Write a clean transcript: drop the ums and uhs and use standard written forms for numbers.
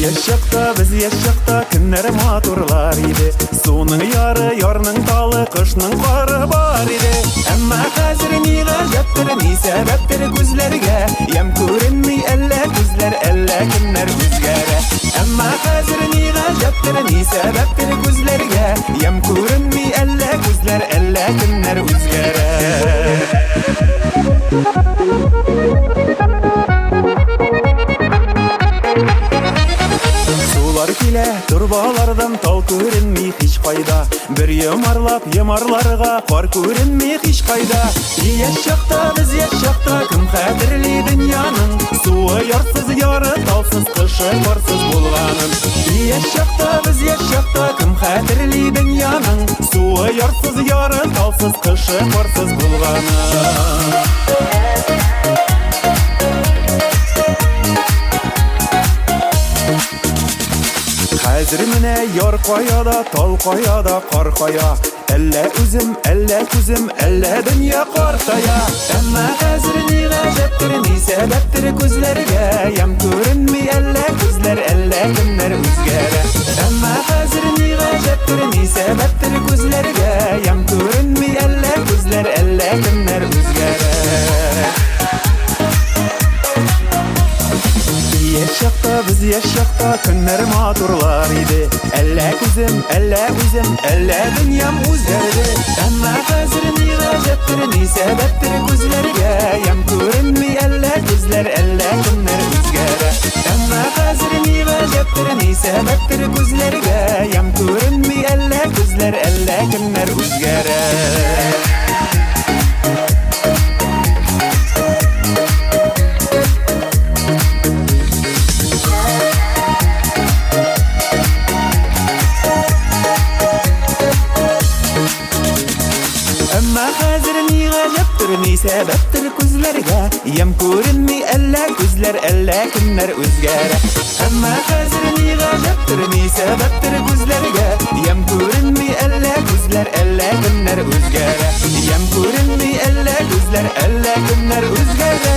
Yaşakta biz yaşakta günler maturlar idi. Suның яры, ярның талы, кышның кары бар иде. Әмма хәзер ни гаҗәптер, ни сәбәптер күзләргә? Ям күренми әллә күзләр, әллә кемнәр үзгәрә? Әмма хәзер ни гаҗәптер, ни сәбәптер күзләргә? Ям күренми әллә күзләр, әллә кемнәр үзгәрә? Килә турбалардан тал күренми һич кайда. Бер йомарларга кар күренми һич кайда. Яшакта без яшакта кем хәтерли дөньяның суы ярсыз яры талсыз кышы карсыз булганын. Яшакта без яшакта кем хәтерли дөньяның суы ярсыз яры талсыз кышы карсыз булганын. Хәзер менә яр каяда, тал каяда, кар кая. Әллә үзем, әллә күзем, әллә дөнья картая. Әмма хәзер ни гаҗәптер, ни сәбәптер күзләргә? Ям күренми әллә күзләр, әллә кемнәр үзгәрә? Әмма хәзер ни гаҗәптер, ни сәбәптер күзләргә? Ям күренми әллә күзләр, әллә кемнәр үзгәрә? Яшакта biz яшакта көннәр матурлар иде. Әллә күзем, әллә үзем, әллә дөньям үзгәрде. Әмма хәзер ни гаҗәптер, ни сәбәптер күзләргә? Ям күренми әллә күзләр, әллә кемнәр үзгәрә? Әмма хәзер ни гаҗәптер, ни сәбәптер күзләргә? Ям күренми әллә күзләр, әллә кемнәр үзгәрә? Әмма хәзер ни гаҗәптер, ни сәбәптер күзләргә? Ям күренми әллә күзләр, әллә кемнәр үзгәрә? Әмма хәзер ни гаҗәптер, ни сәбәптер күзләргә? Ям күренми әллә күзләр, әллә кемнәр үзгәрә? Ям күренми әллә күзләр, әллә кемнәр үзгәрә?